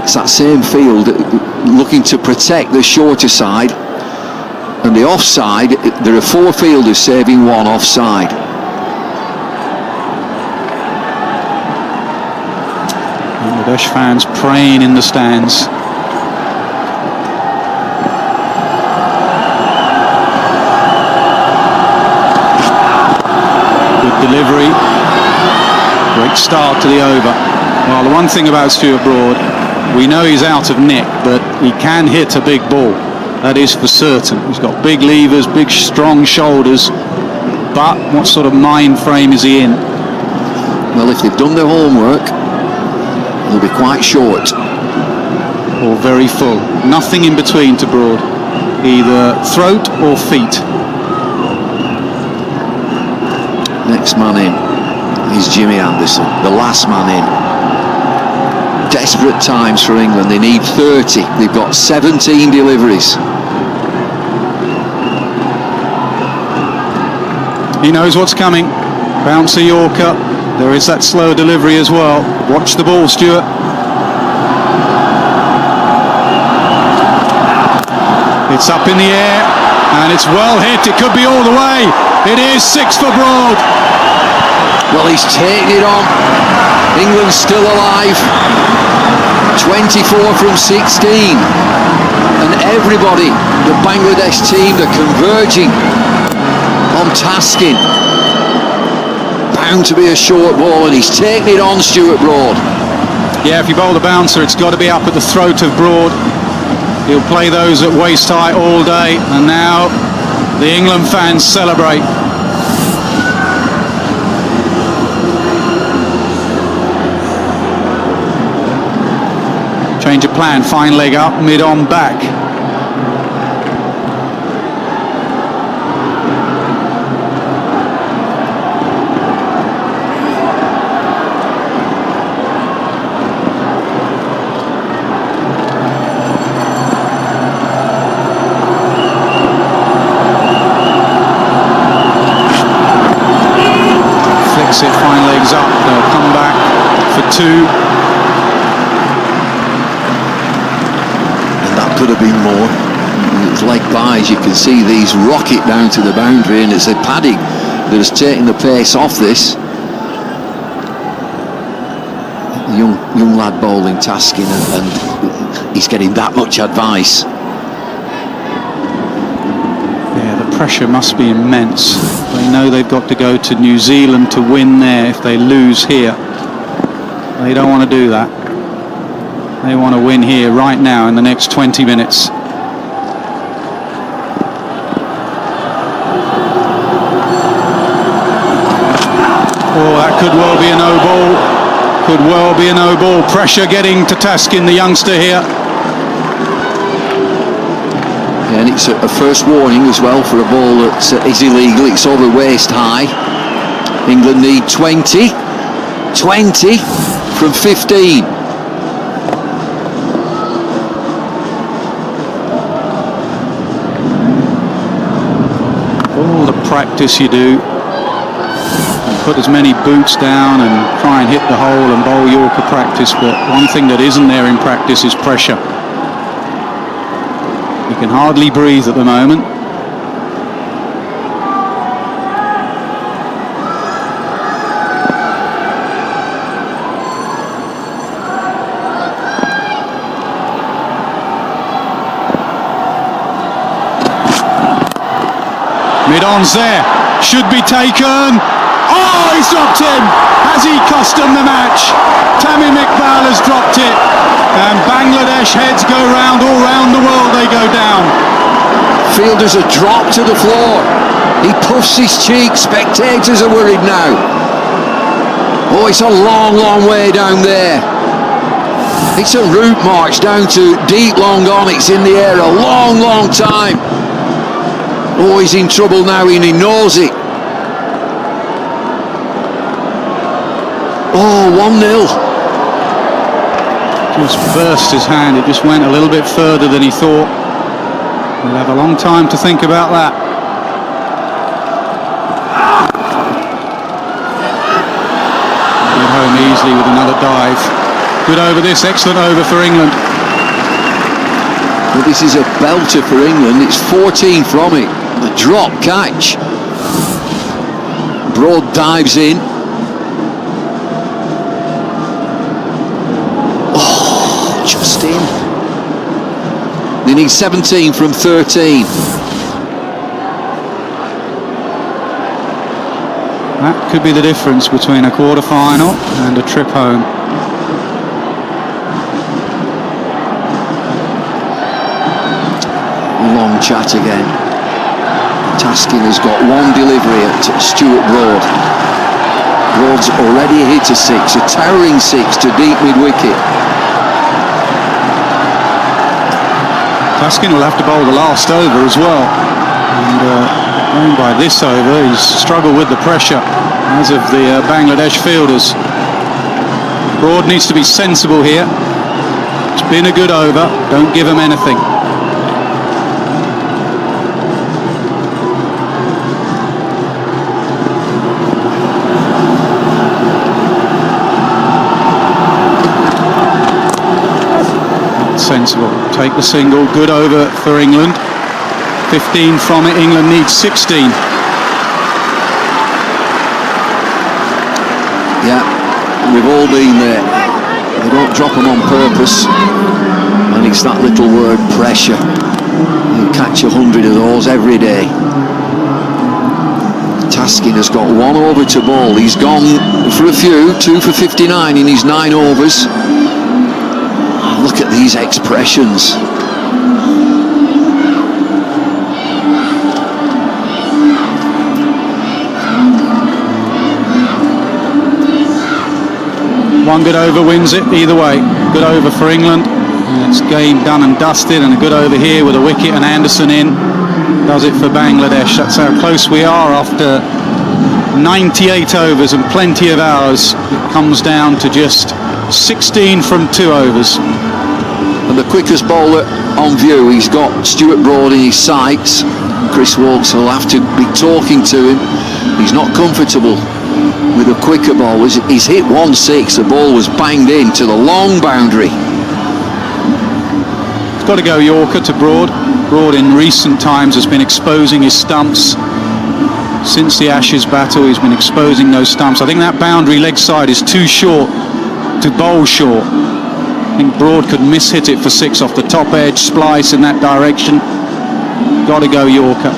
it's that same field looking to protect the shorter side, and the offside, there are 4 fielders saving 1 offside. Bangladesh fans praying in the stands. Good delivery. Great start to the over. Well, the one thing about Stuart Broad, we know he's out of nick, but he can hit a big ball. That is for certain. He's got big levers, big strong shoulders, but what sort of mind frame is he in? Well, if they've done their homework, they'll be quite short. Or very full. Nothing in between to Broad. Either throat or feet. Next man in is Jimmy Anderson, the last man in. Desperate times for England. They need 30. They've got 17 deliveries. He knows what's coming. Bouncer Yorker. There is that slow delivery as well. Watch the ball, Stuart. It's up in the air and it's well hit. It could be all the way. It is 6 for Broad. Well, he's taken it on. England's still alive. 24 from 16. And everybody, the Bangladesh team, they're converging on Taskin. Bound to be a short ball, and he's taken it on, Stuart Broad. Yeah, if you bowl the bouncer, it's got to be up at the throat of Broad. He'll play those at waist high all day, and now the England fans celebrate. Change of plan, fine leg up, mid on back. Flicks it, fine legs up, they'll come back for 2. Could have been more. It's leg buys, you can see these rocket down to the boundary, and it's a Paddy that has taken the pace off this. Young lad bowling Taskin, and he's getting that much advice. Yeah, the pressure must be immense. They know they've got to go to New Zealand to win there if they lose here. They don't want to do that. They want to win here right now in the next 20 minutes. Oh, that could well be a no ball. Could well be a no ball. Pressure getting to Taskin, the youngster here. And it's a first warning as well for a ball that is illegal. It's over waist high. England need 20. 20 from 15. All the practice you do, and put as many boots down and try and hit the hole and bowl Yorker practice, but one thing that isn't there in practice is pressure. You can hardly breathe at the moment. Mid-on's there, should be taken. Oh, he's dropped him. Has he cost them the match? Tamim Iqbal has dropped it. And Bangladesh heads go round, all round the world they go down. Fielders are dropped to the floor. He puffs his cheek, spectators are worried now. Oh, it's a long, long way down there. It's a route march down to deep long on, it's in the air a long, long time. Oh, he's in trouble now and he knows it. Oh, 1-0. Just burst his hand, it just went a little bit further than he thought. We'll have a long time to think about that. Get home easily with another dive. Good over this, excellent over for England. Well, this is a belter for England. It's 14 from it. The drop catch. Broad dives in. Oh, just in. They need 17 from 13. That could be the difference between a quarter-final and a trip home. Long chat again. Taskin has got one delivery at Stuart Broad. Broad's already hit a 6, a towering 6 to deep mid-wicket. Taskin will have to bowl the last over as well. And going by this over, he's struggled with the pressure, as of the Bangladesh fielders. Broad needs to be sensible here. It's been a good over. Don't give him anything. Sensible. Take the single. Good over for England. 15 from it. England needs 16. Yeah, we've all been there. They don't drop them on purpose. And it's that little word, pressure. You catch 100 of those every day. Taskin has got one over to bowl. He's gone for a few, 2 for 59 in his 9 overs. Look at these expressions. One good over wins it either way. Good over for England. It's game done and dusted, and a good over here with a wicket and Anderson in does it for Bangladesh. That's how close we are after 98 overs and plenty of hours. It comes down to just 16 from 2 overs. And the quickest bowler on view, he's got Stuart Broad in his sights. Chris Woakes will have to be talking to him. He's not comfortable with a quicker ball. He's hit 1-6, the ball was banged in to the long boundary. It's got to go Yorker to Broad. Broad in recent times has been exposing his stumps. Since the Ashes battle, he's been exposing those stumps. I think that boundary leg side is too short to bowl short. I think Broad could miss-hit it for 6 off the top edge, splice in that direction. Got to go Yorker.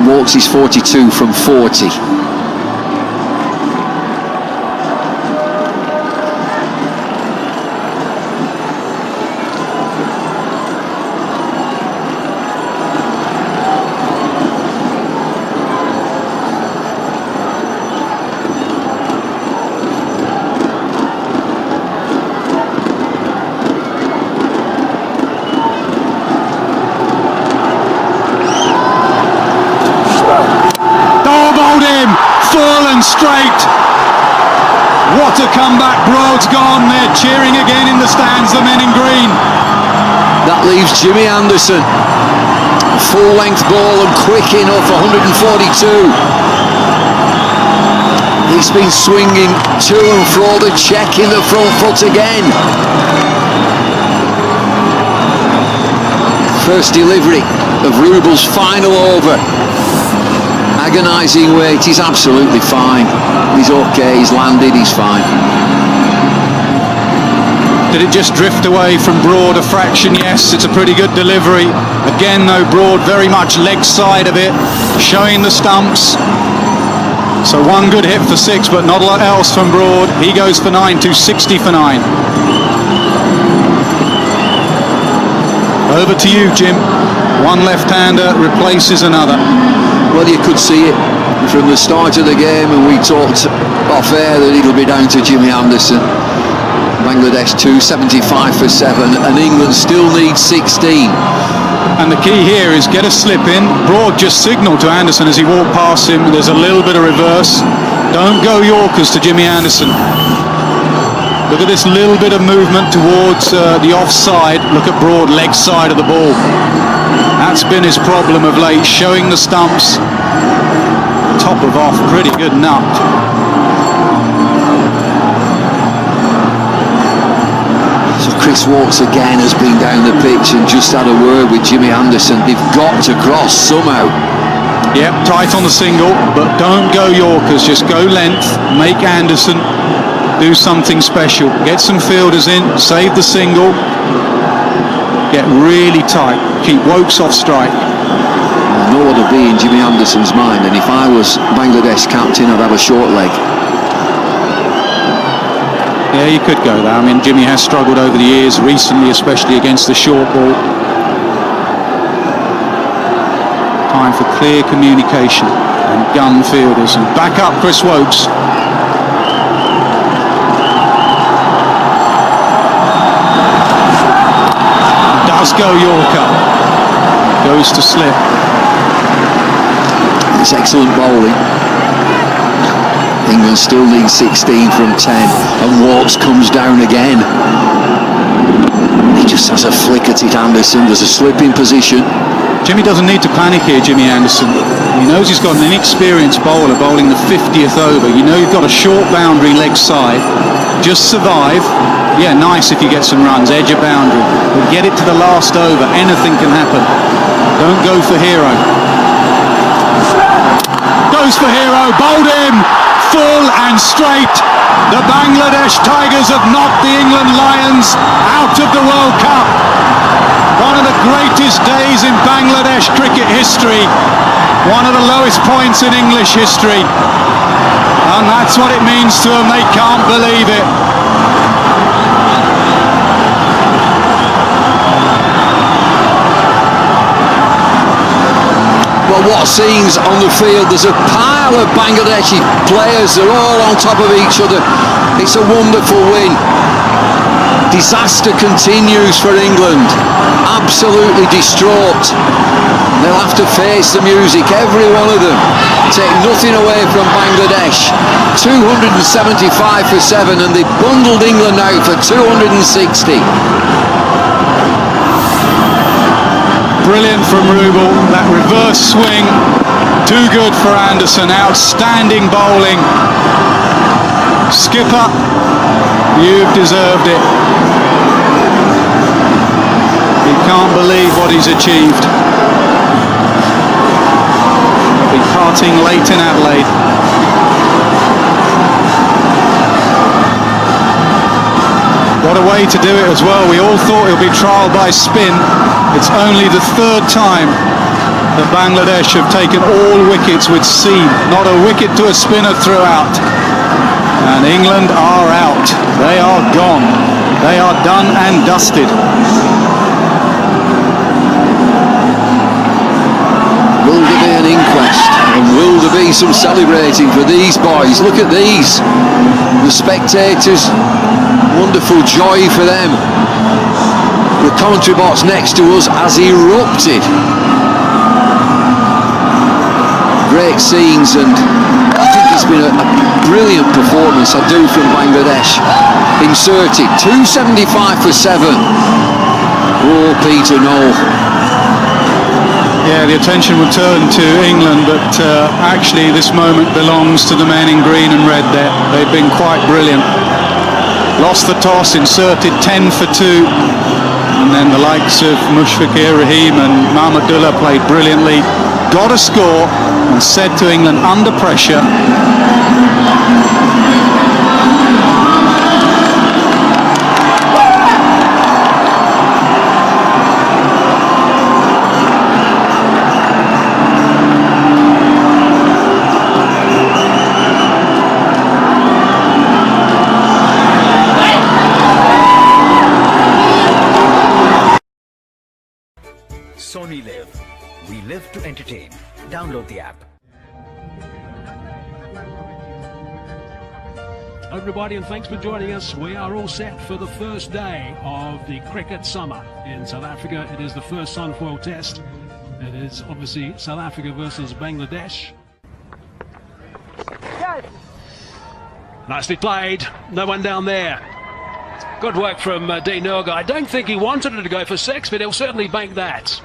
Woakes is 42 from 40. Straight. What a comeback. Broad's gone. They're cheering again in the stands, the men in green. That leaves Jimmy Anderson. Full length ball and quick enough, 142. He's been swinging to and fro, the check in the front foot again. First delivery of Rubel's final over. Agonising weight, he's absolutely fine. He's okay, he's landed, he's fine. Did it just drift away from Broad a fraction? Yes, it's a pretty good delivery. Again though, Broad very much leg side of it, showing the stumps. So one good hit for 6, but not a lot else from Broad. He goes for 9, 260 for 9. Over to you, Jim. One left-hander replaces another. Well, you could see it from the start of the game, and we talked off air that it'll be down to Jimmy Anderson. Bangladesh 275 for 7, and England still needs 16. And the key here is get a slip in. Broad just signalled to Anderson as he walked past him. There's a little bit of reverse. Don't go Yorkers to Jimmy Anderson. Look at this little bit of movement towards the offside. Look at Broad, leg side of the ball. That's been his problem of late, showing the stumps. Top of off, pretty good nut. Chris Waltz again has been down the pitch and just had a word with Jimmy Anderson. They've got to cross somehow. Yep, tight on the single, but don't go Yorkers, just go length, make Anderson do something special. Get some fielders in, save the single, get really tight, keep Woakes off strike. I know what would be in Jimmy Anderson's mind, and if I was Bangladesh captain, I'd have a short leg. Yeah, you could go there. I mean, Jimmy has struggled over the years, recently especially against the short ball. Time for clear communication and gun fielders, and back up Chris Woakes. Does go Yorker, goes to slip. It's excellent bowling. England still need 16 from 10, and Waltz comes down again. He just has a flick at it, Anderson. There's a slip in position. Jimmy doesn't need to panic here, Jimmy Anderson. He knows he's got an inexperienced bowler bowling the 50th over. You know you've got a short boundary leg side. Just survive. Yeah, nice if you get some runs, edge of boundary. But get it to the last over. Anything can happen. Don't go for hero. Goes for hero, bowled him. Full and straight. The Bangladesh Tigers have knocked the England Lions out of the World Cup. One of the greatest days in Bangladesh cricket history. One of the lowest points in English history. And that's what it means to them. They can't believe it. Well, what scenes on the field. There's a pile of Bangladeshi players. They're all on top of each other. It's a wonderful win. Disaster continues for England. Absolutely distraught. They'll have to face the music, every one of them. Take nothing away from Bangladesh. 275 for 7, and they bundled England out for 260. Brilliant from Rubel, that reverse swing, too good for Anderson, outstanding bowling. Skipper, you've deserved it. He can't believe what he's achieved. He'll be parting late in Adelaide. What a way to do it as well. We all thought he'll be trialled by spin. It's only the third time that Bangladesh have taken all wickets with seam. Not a wicket to a spinner throughout. And England are out. They are gone. They are done and dusted. Will there be an inquest? And will there be some celebrating for these boys? Look at these. The spectators. Wonderful joy for them. The commentary box next to us has erupted. Great scenes, and I think it's been a brilliant performance, I do, from Bangladesh. Inserted 275 for 7. Oh, Peter Noel. Yeah, the attention will turn to England, but actually this moment belongs to the men in green and red there. They've been quite brilliant. Lost the toss, inserted 10 for 2, and then the likes of Mushfiqur Rahim and Mahmudullah played brilliantly, got a score and said to England under pressure, Sony Live. We live to entertain. Download the app. Everybody, and thanks for joining us. We are all set for the first day of the cricket summer in South Africa. It is the first Sunfoil Test. It is obviously South Africa versus Bangladesh. Nicely played. No one down there. Good work from Dean Elgar. I don't think he wanted it to go for 6, but he'll certainly bank that.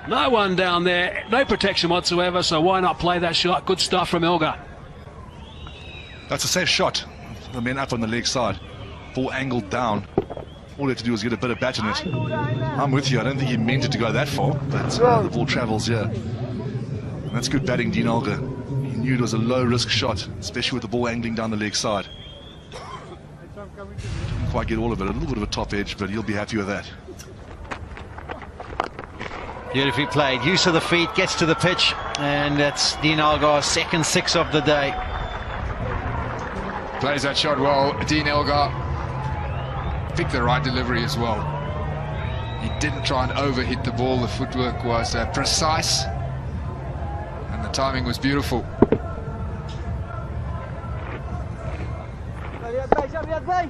No one down there, no protection whatsoever, so why not play that shot? Good stuff from Elgar. That's a safe shot. The men up on the leg side. Full angled down. All he had to do was get a bit of bat in it. I'm with you. I don't think he meant it to go that far, but the ball travels here. And that's good batting, Dean Olga. He knew it was a low-risk shot, especially with the ball angling down the leg side. Didn't quite get all of it. A little bit of a top edge, but he'll be happy with that. Beautifully played. Use of the feet, gets to the pitch, and that's Dean Elgar's second six of the day. Plays that shot well. Dean Elgar picked the right delivery as well. He didn't try and overhit the ball. The footwork was precise, and the timing was beautiful. Play.